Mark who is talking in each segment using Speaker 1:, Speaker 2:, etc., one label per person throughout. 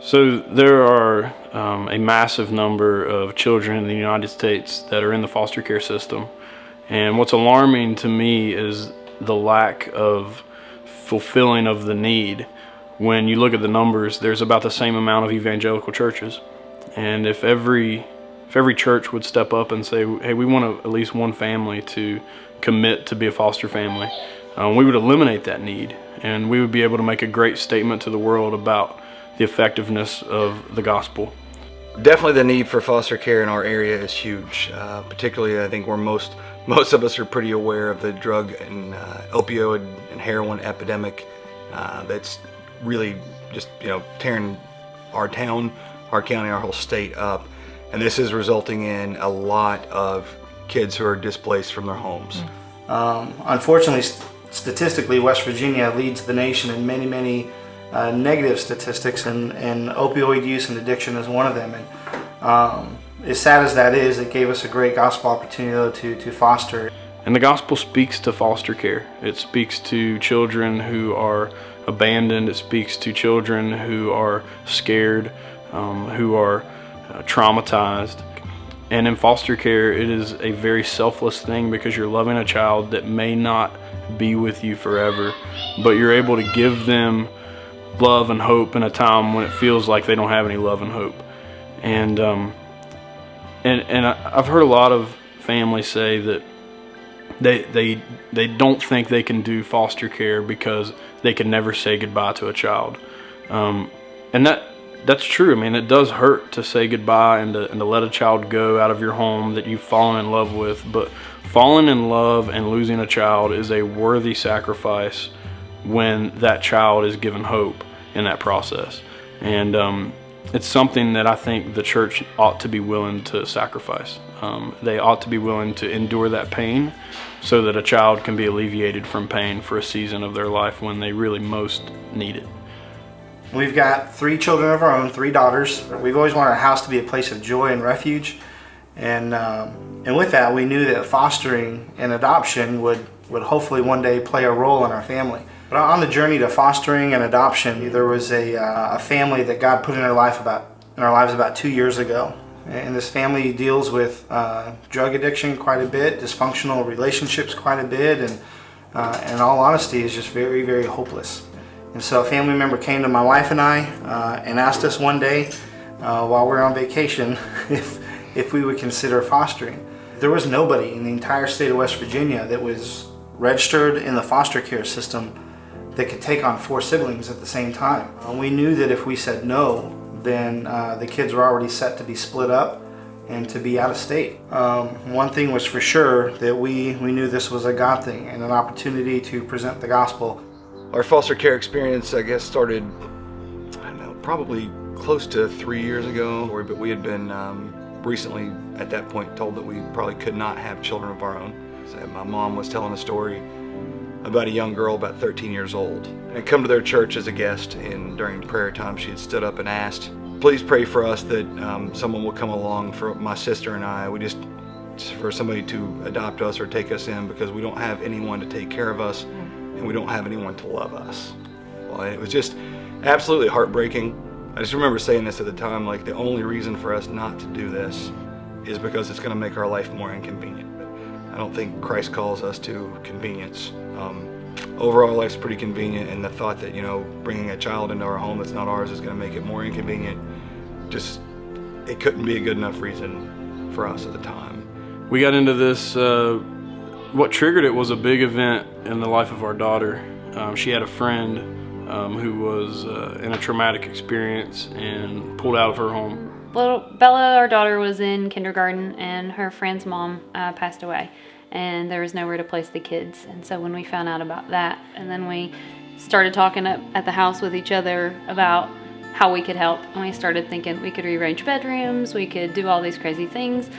Speaker 1: So there are a massive number of children in the United States that are in the foster care system. And what's alarming to me is the lack of fulfilling of the need. When you look at the numbers, there's about the same amount of evangelical churches. And if every church would step up and say, hey, we want at least one family to commit to be a foster family, we would eliminate that need. And we would be able to make a great statement to the world about the effectiveness of the gospel.
Speaker 2: Definitely the need for foster care in our area is huge. Particularly, I think where most of us are pretty aware of the drug and opioid and heroin epidemic that's really just tearing our town, our county, our whole state up. And this is resulting in a lot of kids who are displaced from their homes.
Speaker 3: Unfortunately, statistically, West Virginia leads the nation in many negative statistics, and opioid use and addiction is one of them. And as sad as that is, it gave us a great gospel opportunity to foster.
Speaker 1: And the gospel speaks to foster care. It speaks to children who are abandoned. It speaks to children who are scared, who are traumatized. And in foster care, it is a very selfless thing because you're loving a child that may not be with you forever, but you're able to give them love and hope in a time when it feels like they don't have any love and hope. And I've heard a lot of families say that they don't think they can do foster care because they can never say goodbye to a child. And that's true. I mean, it does hurt to say goodbye and to let a child go out of your home that you've fallen in love with, but falling in love and losing a child is a worthy sacrifice when that child is given hope in that process. And it's something that I think the church ought to be willing to sacrifice. They ought to be willing to endure that pain so that a child can be alleviated from pain for a season of their life when they really most need it.
Speaker 3: We've got 3 children of our own, 3 daughters. We've always wanted our house to be a place of joy and refuge. And with that, we knew that fostering and adoption would hopefully one day play a role in our family. But on the journey to fostering and adoption, there was a family that God put in our lives about 2 years ago. And this family deals with drug addiction quite a bit, dysfunctional relationships quite a bit, and in all honesty is just very, very hopeless. And so a family member came to my wife and I and asked us one day while we were on vacation if we would consider fostering. There was nobody in the entire state of West Virginia that was registered in the foster care system that could take on 4 siblings at the same time. We knew that if we said no, then the kids were already set to be split up and to be out of state. One thing was for sure, that we knew this was a God thing and an opportunity to present the gospel.
Speaker 2: Our foster care experience, I guess, started, I don't know, probably close to 3 years ago, but we had been recently at that point told that we probably could not have children of our own. So my mom was telling a story about a young girl about 13 years old. And I'd come to their church as a guest, and during prayer time she had stood up and asked, please pray for us that someone will come along for my sister and I. For somebody to adopt us or take us in, because we don't have anyone to take care of us and we don't have anyone to love us. Well, it was just absolutely heartbreaking. I just remember saying this at the time, like, the only reason for us not to do this is because it's going to make our life more inconvenient. But I don't think Christ calls us to convenience. Overall, life's pretty convenient, and the thought that, bringing a child into our home that's not ours is going to make it more inconvenient, it couldn't be a good enough reason for us at the time.
Speaker 1: We got into this, what triggered it was a big event in the life of our daughter. She had a friend who was in a traumatic experience and pulled out of her home.
Speaker 4: Little Bella, our daughter, was in kindergarten, and her friend's mom passed away, and there was nowhere to place the kids. And so when we found out about that, and then we started talking at the house with each other about how we could help, and we started thinking we could rearrange bedrooms, we could do all these crazy things.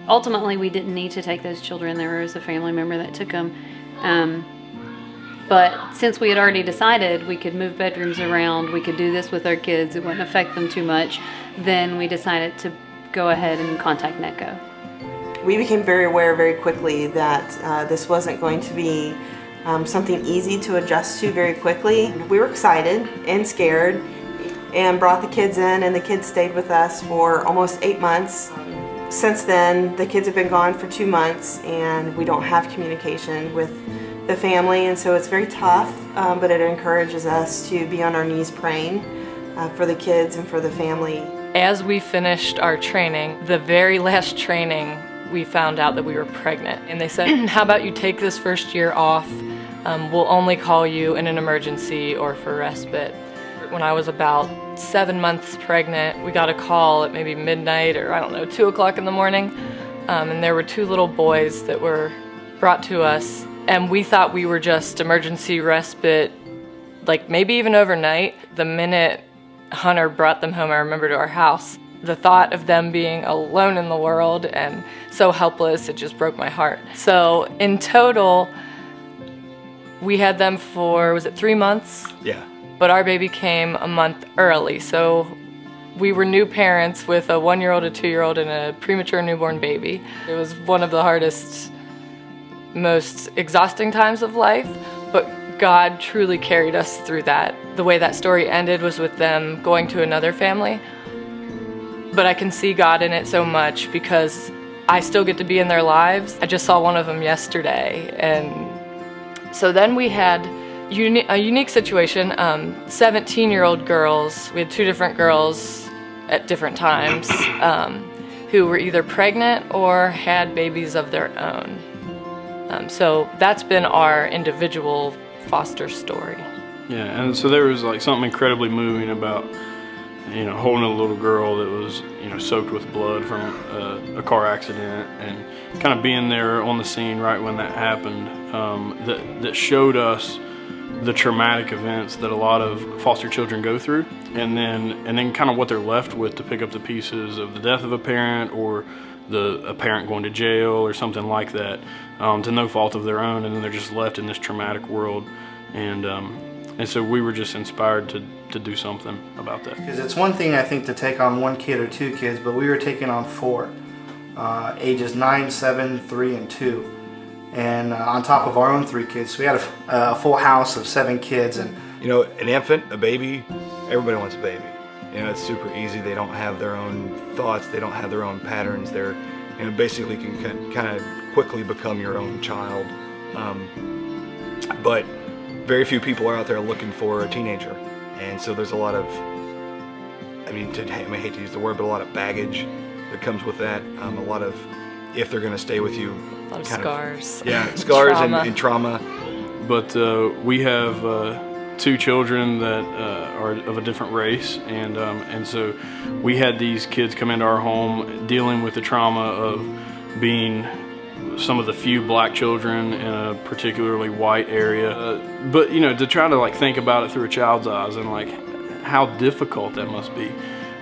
Speaker 4: Ultimately, we didn't need to take those children. There was a family member that took them. But since we had already decided we could move bedrooms around, we could do this with our kids, it wouldn't affect them too much, then we decided to go ahead and contact NETCO.
Speaker 5: We became very aware very quickly that this wasn't going to be something easy to adjust to very quickly. We were excited and scared and brought the kids in, and the kids stayed with us for almost 8 months. Since then, the kids have been gone for 2 months, and we don't have communication with the family, and so it's very tough, but it encourages us to be on our knees praying for the kids and for the family.
Speaker 6: As we finished our training, the very last training, we found out that we were pregnant. And they said, how about you take this first year off? We'll only call you in an emergency or for respite. When I was about 7 months pregnant, we got a call at maybe midnight or 2 o'clock in the morning. And there were 2 little boys that were brought to us. And we thought we were just emergency respite, like maybe even overnight. The minute Hunter brought them home, I remember, to our house, the thought of them being alone in the world and so helpless, it just broke my heart. So in total, we had them for, was it 3 months?
Speaker 2: Yeah.
Speaker 6: But our baby came a month early, so we were new parents with a 1-year-old, a 2-year-old, and a premature newborn baby. It was one of the hardest, most exhausting times of life, but God truly carried us through that. The way that story ended was with them going to another family, but I can see God in it so much because I still get to be in their lives. I just saw one of them yesterday, and so then we had a unique situation. 17-year-old girls, we had 2 different girls at different times who were either pregnant or had babies of their own. So that's been our individual foster story.
Speaker 1: Yeah, and so there was like something incredibly moving about, holding a little girl that was, soaked with blood from a car accident, and kind of being there on the scene right when that happened, that showed us the traumatic events that a lot of foster children go through, and then kind of what they're left with to pick up the pieces of the death of a parent or a parent going to jail or something like that, to no fault of their own, and then they're just left in this traumatic world. And so we were just inspired to do something about that.
Speaker 3: Because it's one thing, I think, to take on 1 kid or 2 kids, but we were taking on 4, ages 9, 7, 3, and 2. And on top of our own 3 kids. So we had a full house of 7 kids. And
Speaker 2: an infant, a baby, everybody wants a baby. It's super easy. They don't have their own thoughts. They don't have their own patterns. They're, basically can kind of quickly become your own child. But very few people are out there looking for a teenager. And so there's a lot of, I hate to use the word, but a lot of baggage that comes with that. A lot of, if they're going to stay with you,
Speaker 6: A lot of scars.
Speaker 2: Scars
Speaker 6: Trauma.
Speaker 2: and trauma.
Speaker 1: But we have 2 children that are of a different race, and so we had these kids come into our home dealing with the trauma of being some of the few black children in a particularly white area. But to try to think about it through a child's eyes and how difficult that must be.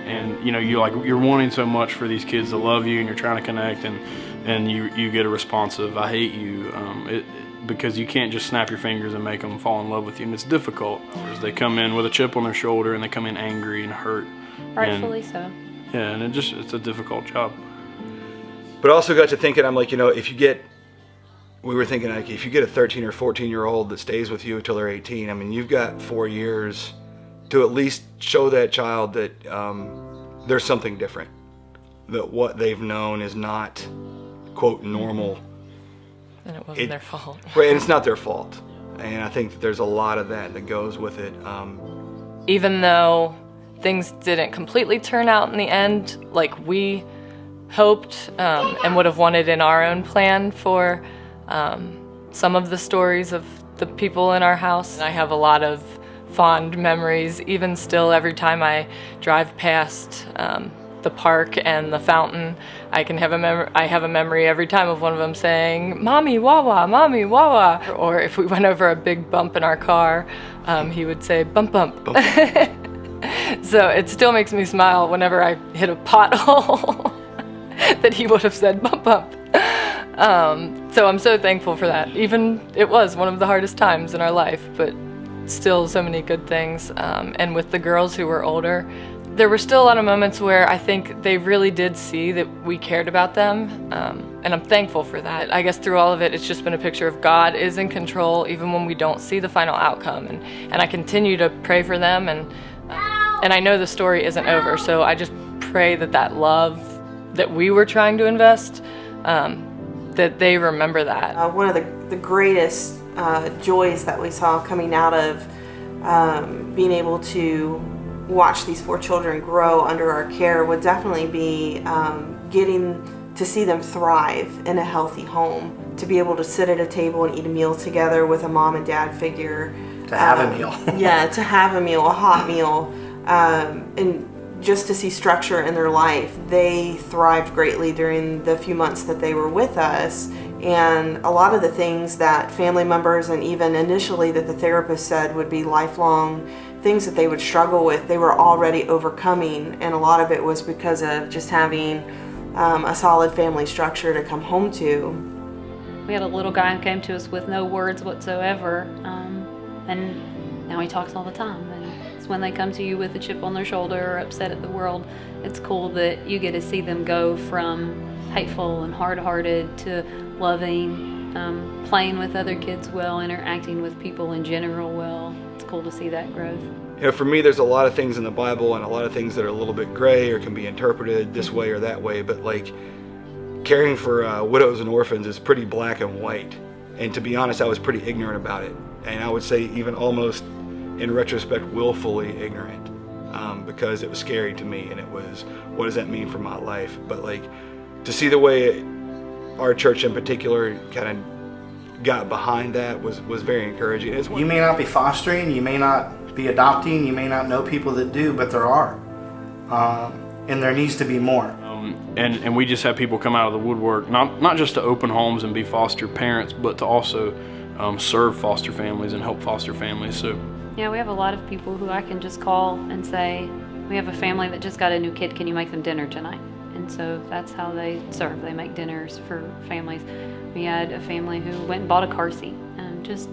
Speaker 1: And you're wanting so much for these kids to love you, and you're trying to connect, and you get a response of "I hate you," because you can't just snap your fingers and make them fall in love with you, and it's difficult. They come in with a chip on their shoulder, and they come in angry and hurt.
Speaker 4: Rightfully so.
Speaker 1: Yeah, and it's a difficult job.
Speaker 2: But I also got to thinking, I'm like, we were thinking if you get a 13 or 14-year-old that stays with you until they're 18, you've got 4 years to at least show that child that there's something different, that what they've known is not, quote, normal.
Speaker 6: And it wasn't their fault.
Speaker 2: Right, and it's not their fault. And I think that there's a lot of that goes with it.
Speaker 6: Even though things didn't completely turn out in the end like we hoped and would have wanted in our own plan for some of the stories of the people in our house. I have a lot of fond memories, even still. Every time I drive past the park and the fountain, I have a memory every time of one of them saying, "Mommy, Wawa, Mommy, Wawa." Or if we went over a big bump in our car, he would say, "Bump, bump." Bump. So it still makes me smile whenever I hit a pothole that he would have said, "Bump, bump." So I'm so thankful for that. Even it was one of the hardest times in our life, but still so many good things. And with the girls who were older, there were still a lot of moments where I think they really did see that we cared about them, and I'm thankful for that. I guess through all of it, it's just been a picture of God is in control even when we don't see the final outcome, and I continue to pray for them and And I know the story isn't over, so I just pray that that love that we were trying to invest, that they remember that.
Speaker 5: One of the greatest joys that we saw coming out of being able to watch these 4 children grow under our care would definitely be getting to see them thrive in a healthy home, to be able to sit at a table and eat a meal together with a mom and dad figure.
Speaker 3: To have a meal.
Speaker 5: Yeah, to have a meal, a hot meal, and just to see structure in their life. They thrived greatly during the few months that they were with us, and a lot of the things that family members and even initially that the therapist said would be lifelong things that they would struggle with, they were already overcoming, and a lot of it was because of just having a solid family structure to come home to.
Speaker 4: We had a little guy who came to us with no words whatsoever, and now he talks all the time. And it's when they come to you with a chip on their shoulder or upset at the world, it's cool that you get to see them go from hateful and hard-hearted to loving, playing with other kids well, interacting with people in general well. It's cool to see that growth.
Speaker 2: You know, for me, there's a lot of things in the Bible and a lot of things that are a little bit gray or can be interpreted this way or that way, but like caring for widows and orphans is pretty black and white. And to be honest, I was pretty ignorant about it. And I would say even almost in retrospect, willfully ignorant, because it was scary to me and it was, what does that mean for my life? But like to see the way our church in particular kind of got behind that was very encouraging.
Speaker 3: You may not be fostering, you may not be adopting, you may not know people that do, but there are. And there needs to be more.
Speaker 1: And we just have people come out of the woodwork, not just to open homes and be foster parents, but to also serve foster families and help foster families. So
Speaker 4: yeah, we have a lot of people who I can just call and say, we have a family that just got a new kid, can you make them dinner tonight? And so that's how they serve. They make dinners for families. We had a family who went and bought a car seat, and just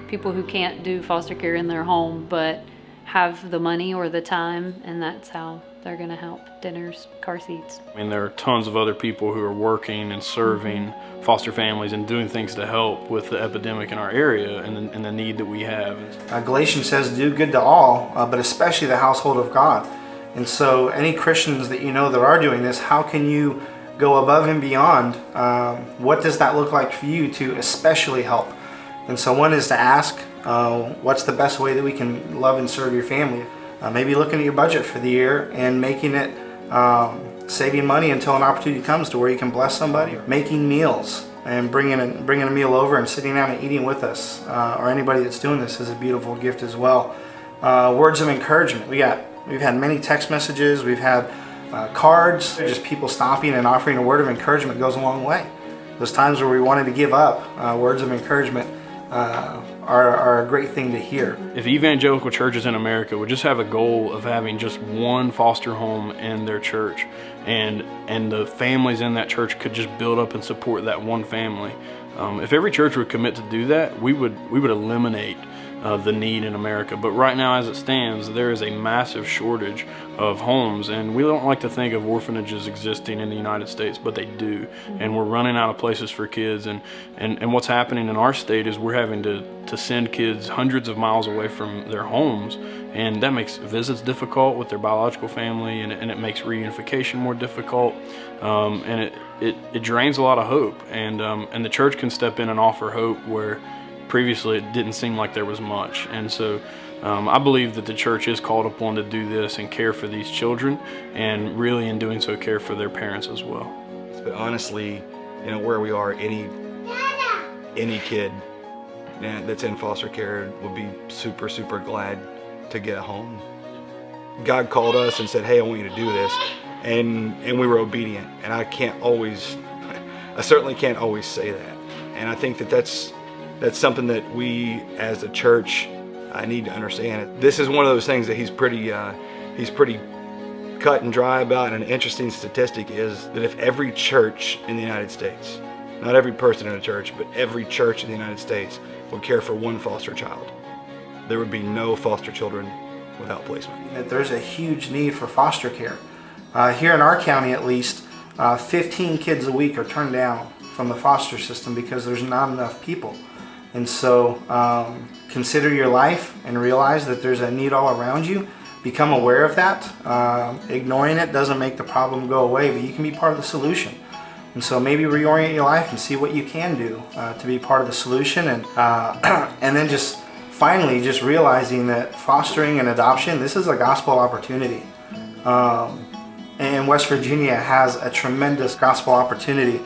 Speaker 4: people who can't do foster care in their home but have the money or the time, and that's how they're going to help. Dinners, car seats.
Speaker 1: I mean, there are tons of other people who are working and serving foster families and doing things to help with the epidemic in our area and the need that we have.
Speaker 3: Galatians says, do good to all, but especially the household of God. And so any Christians that you know that are doing this, how can you go above and beyond? What does that look like for you to especially help? And so one is to ask, what's the best way that we can love and serve your family? Maybe looking at your budget for the year and making it, saving money until an opportunity comes to where you can bless somebody. Making meals and bringing a meal over and sitting down and eating with us, or anybody that's doing this, is a beautiful gift as well. Words of encouragement. We've had many text messages, we've had cards, just people stopping and offering a word of encouragement goes a long way. Those times where we wanted to give up, words of encouragement are a great thing to hear.
Speaker 1: If evangelical churches in America would just have a goal of having just one foster home in their church, and the families in that church could just build up and support that one family. If every church would commit to do that, we would eliminate the need in America. But right now, as it stands, there is a massive shortage of homes, and we don't like to think of orphanages existing in the United States, but they do. And we're running out of places for kids, and what's happening in our state is we're having to send kids hundreds of miles away from their homes, and that makes visits difficult with their biological family, and it makes reunification more difficult, and it drains a lot of hope, and the church can step in and offer hope where previously it didn't seem like there was much. And so I believe that the church is called upon to do this and care for these children, and really in doing so care for their parents as well.
Speaker 2: But honestly, you know, where we are, any kid that's in foster care would be super, super glad to get a home. God called us and said, hey, I want you to do this, and we were obedient. And I certainly can't always say that. And I think that's something that we as a church need to understand. This is one of those things that he's pretty cut and dry about. And an interesting statistic is that if every church in the United States, not every person in a church, but every church in the United States would care for one foster child, there would be no foster children without placement.
Speaker 3: There's a huge need for foster care. Here in our county at least, 15 kids a week are turned down from the foster system because there's not enough people. And so consider your life and realize that there's a need all around you, become aware of that. Ignoring it doesn't make the problem go away, but you can be part of the solution. And so maybe reorient your life and see what you can do to be part of the solution, and and then just finally just realizing that fostering and adoption, this is a gospel opportunity. And West Virginia has a tremendous gospel opportunity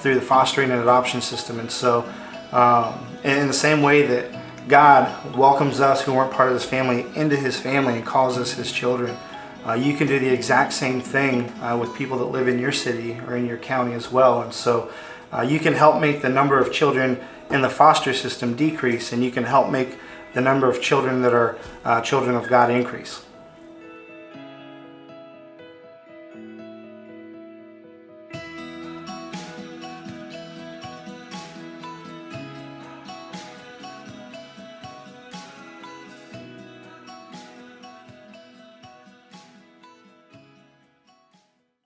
Speaker 3: through the fostering and adoption system. And so in the same way that God welcomes us who weren't part of His family into His family and calls us His children, you can do the exact same thing with people that live in your city or in your county as well. And so you can help make the number of children in the foster system decrease, and you can help make the number of children that are children of God increase.